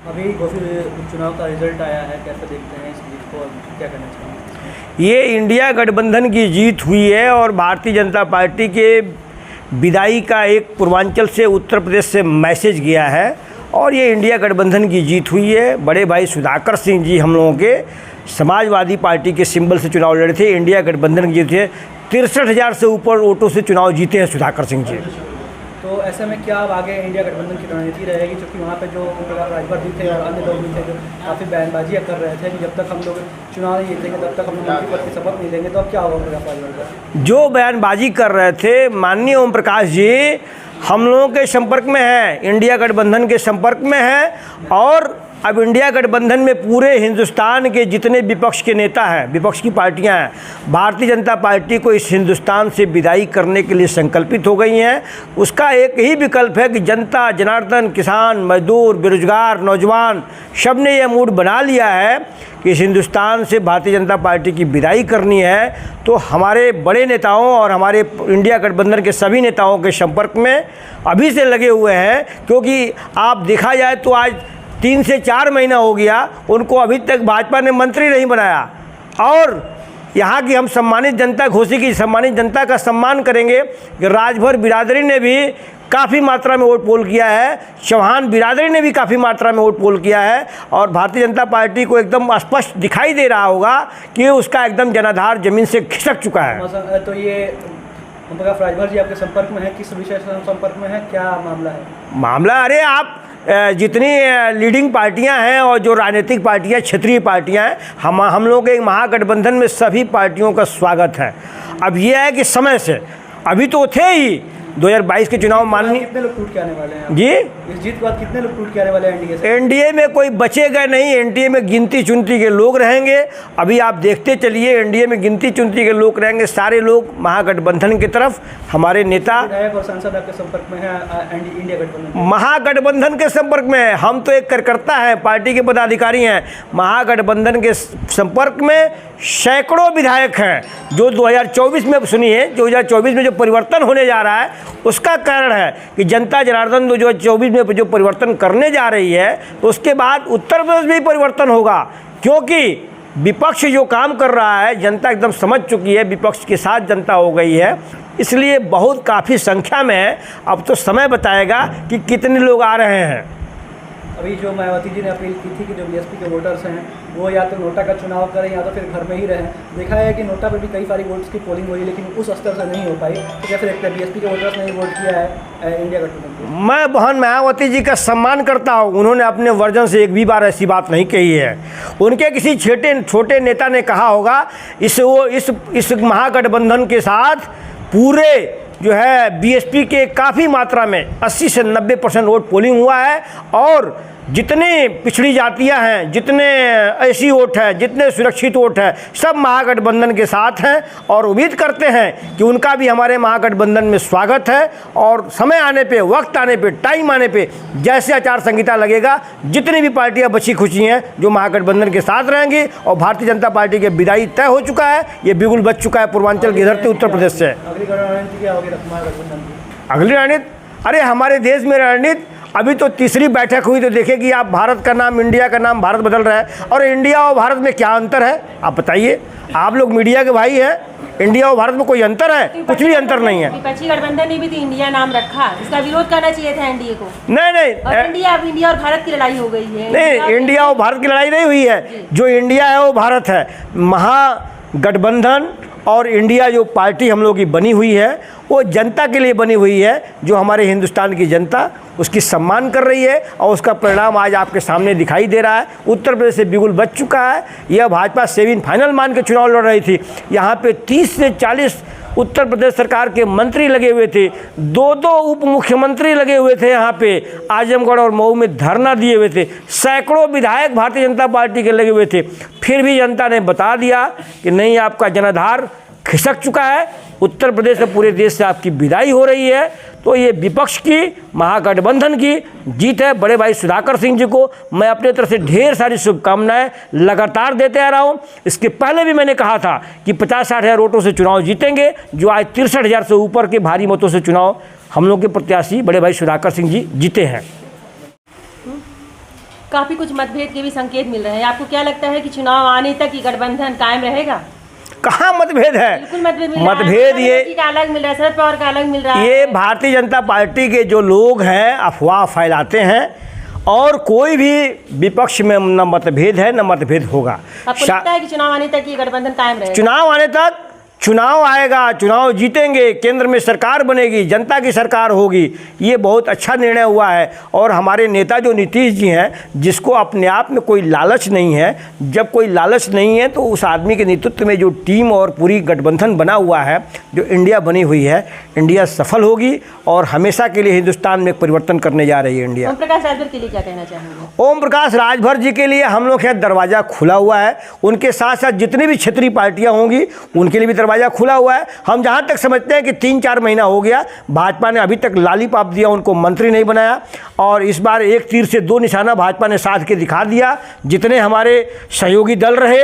अभी चुनाव का रिजल्ट आया है, कैसे देखते हैं इस जीत को, क्या कहना चाहेंगे? ये इंडिया गठबंधन की जीत हुई है और भारतीय जनता पार्टी के विदाई का एक पूर्वांचल से उत्तर प्रदेश से मैसेज गया है और ये इंडिया गठबंधन की जीत हुई है। बड़े भाई सुधाकर सिंह जी हम लोगों के समाजवादी पार्टी के सिंबल से चुनाव लड़े थे, इंडिया गठबंधन की जीत है। 63,000 से ऊपर वोटों से चुनाव जीते हैं सुधाकर सिंह जी। तो ऐसे में क्या अब आगे इंडिया गठबंधन की रणनीति रहेगी, क्योंकि वहाँ पे जो राजभर भी थे और अन्य लोग भी थे जो काफ़ी बयानबाजियाँ कर रहे थे कि जब तक हम लोग चुनाव नहीं जीतेंगे तब तक हम लोग मंत्री पद की शपथ नहीं लेंगे, तो अब क्या होगा राजभर का? जो बयानबाजी कर रहे थे माननीय ओम प्रकाश जी हम लोगों के संपर्क में है, इंडिया गठबंधन के संपर्क में है और अब इंडिया गठबंधन में पूरे हिंदुस्तान के जितने विपक्ष के नेता हैं, विपक्ष की पार्टियां हैं, भारतीय जनता पार्टी को इस हिंदुस्तान से विदाई करने के लिए संकल्पित हो गई हैं। उसका एक ही विकल्प है कि जनता जनार्दन, किसान, मजदूर, बेरोजगार, नौजवान सब ने यह मूड बना लिया है कि इस हिंदुस्तान से भारतीय जनता पार्टी की विदाई करनी है। तो हमारे बड़े नेताओं और हमारे इंडिया गठबंधन के सभी नेताओं के संपर्क में अभी से लगे हुए हैं, क्योंकि आप देखा जाए तो आज 3 से 4 महीना हो गया उनको अभी तक भाजपा ने मंत्री नहीं बनाया। और यहाँ की हम सम्मानित जनता घोषित की सम्मानित जनता का सम्मान करेंगे कि राजभर बिरादरी ने भी काफ़ी मात्रा में वोट पोल किया है, चौहान बिरादरी ने भी काफ़ी मात्रा में वोट पोल किया है और भारतीय जनता पार्टी को एकदम स्पष्ट दिखाई दे रहा होगा कि उसका एकदम जनाधार जमीन से खिसक चुका है। तो ये राजभर जी आपके संपर्क में है, किस विषय से संपर्क में है, क्या मामला है? मामला अरे आप जितनी लीडिंग पार्टियां हैं और जो राजनीतिक पार्टियां, क्षेत्रीय पार्टियां हैं, हम लोगों के महागठबंधन में सभी पार्टियों का स्वागत है। अब ये है कि समय से अभी तो थे ही 2022 के चुनाव माननीय कितने लोग टूट के आने वाले हैं जी, इस जीत के बाद कितने लोग टूट के आने वाले हैं एनडीए से? एनडीए में कोई बचेगा नहीं, एनडीए में गिनती चुनती के लोग रहेंगे। अभी आप देखते चलिए एनडीए में गिनती चुनती के लोग रहेंगे, सारे लोग महागठबंधन की तरफ। हमारे नेता विधायक और सांसद आपके संपर्क में है इंडिया गठबंधन, महागठबंधन के संपर्क में है। हम तो एक कार्यकर्ता हैं, पार्टी के पदाधिकारी हैं। महागठबंधन के संपर्क में सैकड़ों विधायक हैं जो 2024 में, सुनिए, 2024 में जो परिवर्तन होने जा रहा है उसका कारण है कि जनता जनार्दन 2024 में जो परिवर्तन करने जा रही है तो उसके बाद उत्तर प्रदेश में भी परिवर्तन होगा, क्योंकि विपक्ष जो काम कर रहा है जनता एकदम समझ चुकी है, विपक्ष के साथ जनता हो गई है। इसलिए बहुत काफ़ी संख्या में है। अब तो समय बताएगा कि कितने लोग आ रहे हैं। अभी जो मायावती जी ने अपील की थी कि जो बीएसपी के वोटर्स हैं वो या तो नोटा का चुनाव करें या तो फिर घर में ही रहें। देखा है कि नोटा पर भी कई सारी वोट्स की पोलिंग हुई लेकिन उस स्तर से नहीं हो पाई, तो क्या फिर बीएसपी के वोटर्स ने वोट किया है इंडिया गठबंधन को? मैं बहन मायावती जी का सम्मान करता हूँ, उन्होंने अपने वर्जन से एक भी बार ऐसी बात नहीं कही है। उनके किसी छोटे नेता ने कहा होगा इस महागठबंधन के साथ पूरे जो है बीएसपी के काफ़ी मात्रा में 80 से 90% वोट पोलिंग हुआ है और जितने पिछड़ी जातियां हैं, जितने ऐसी वोट है, जितने सुरक्षित वोट है, सब महागठबंधन के साथ हैं और उम्मीद करते हैं कि उनका भी हमारे महागठबंधन में स्वागत है। और समय आने पे, वक्त आने पे, टाइम आने पे जैसे आचार संहिता लगेगा जितनी भी पार्टियां बची खुची हैं जो महागठबंधन के साथ रहेंगी और भारतीय जनता पार्टी की विदाई तय हो चुका है, ये बिल्कुल बच चुका है पूर्वांचल की धरती उत्तर प्रदेश से। अगली रणनीति क्या होगी महागठबंधन की? अगली रणनीति, अरे हमारे देश में रणनीति अभी तो तीसरी बैठक हुई तो देखेगी आप, भारत का नाम, इंडिया का नाम भारत बदल रहा है। और इंडिया और भारत में क्या अंतर है आप बताइए? आप लोग मीडिया के भाई हैं, इंडिया और भारत में कोई अंतर है? कुछ भी अंतर नहीं है। विपक्षी गठबंधन ने भी तो इंडिया नाम रखा, इसका विरोध करना चाहिए था एनडीए को। नहीं, और इंडिया और भारत की लड़ाई हो गई है। नहीं, इंडिया और भारत की लड़ाई नहीं हुई है। जो इंडिया है वो भारत है। महागठबंधन और इंडिया जो पार्टी हम लोग की बनी हुई है वो जनता के लिए बनी हुई है, जो हमारे हिंदुस्तान की जनता उसकी सम्मान कर रही है और उसका परिणाम आज आपके सामने दिखाई दे रहा है। उत्तर प्रदेश से बिल्कुल बच चुका है। यह भाजपा सेमीफाइनल मान के चुनाव लड़ रही थी। यहाँ पे 30 से 40 उत्तर प्रदेश सरकार के मंत्री लगे हुए थे, 2 उप मुख्यमंत्री लगे हुए थे। यहाँ पे आजमगढ़ और मऊ में धरना दिए हुए थे, सैकड़ों विधायक भारतीय जनता पार्टी के लगे हुए थे। फिर भी जनता ने बता दिया कि नहीं, आपका जनाधार खिसक चुका है, उत्तर प्रदेश से पूरे देश से आपकी विदाई हो रही है। तो ये विपक्ष की, महागठबंधन की जीत है। बड़े भाई सुधाकर सिंह जी को मैं अपने तरफ से ढेर सारी शुभकामनाएं लगातार देते आ रहा हूँ। इसके पहले भी मैंने कहा था कि 50-60 हज़ार वोटों से चुनाव जीतेंगे, जो आज 63,000 से ऊपर के भारी मतों से चुनाव हम लोग के प्रत्याशी बड़े भाई सुधाकर सिंह जी जीते हैं। काफी कुछ मतभेद के भी संकेत मिल रहे हैं। आपको क्या लगता है कि चुनाव आने तक ये गठबंधन कायम रहेगा? कहाँ मतभेद है? बिल्कुल मतभेद मिल रहा है। मतभेद ये का अलग मिल रहा है, शरद पवार का अलग मिल रहा है। ये भारतीय जनता पार्टी के जो लोग हैं अफवाह फैलाते हैं, और कोई भी विपक्ष में न मतभेद है न मतभेद होगा। आपको लगता है कि चुनाव आने तक ये गठबंधन कायम रहेगा? चुनाव आने तक, चुनाव आएगा, चुनाव जीतेंगे, केंद्र में सरकार बनेगी, जनता की सरकार होगी, ये बहुत अच्छा निर्णय हुआ है। और हमारे नेता जो नीतीश जी हैं, जिसको अपने आप में कोई लालच नहीं है, जब कोई लालच नहीं है तो उस आदमी के नेतृत्व में जो टीम और पूरी गठबंधन बना हुआ है, जो इंडिया बनी हुई है, इंडिया सफल होगी और हमेशा के लिए हिंदुस्तान में परिवर्तन करने जा रही है इंडिया। ओम प्रकाश राजभर के लिए क्या कहना चाहेंगे? ओम प्रकाश राजभर जी के लिए हम लोग यहाँ दरवाज़ा खुला हुआ है। उनके साथ साथ जितनी भी क्षेत्रीय पार्टियाँ होंगी उनके लिए भी दरवाज़ा खुला हुआ है। हम जहाँ तक समझते हैं कि 3-4 महीना हो गया, भाजपा ने अभी तक लॉलीपॉप दिया, उनको मंत्री नहीं बनाया, और इस बार एक तीर से 2 निशाना भाजपा ने साध के दिखा दिया। जितने हमारे सहयोगी दल रहे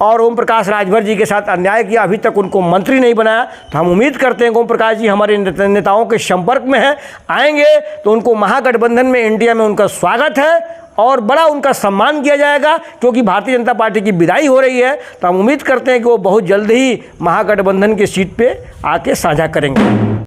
और ओम प्रकाश राजभर जी के साथ अन्याय किया, अभी तक उनको मंत्री नहीं बनाया। तो हम उम्मीद करते हैं कि ओम प्रकाश जी हमारे नेताओं के संपर्क में हैं, आएंगे तो उनको महागठबंधन में, इंडिया में उनका स्वागत है और बड़ा उनका सम्मान किया जाएगा, क्योंकि भारतीय जनता पार्टी की विदाई हो रही है। तो हम उम्मीद करते हैं कि वो बहुत जल्द ही महागठबंधन की सीट पे आके साझा करेंगे।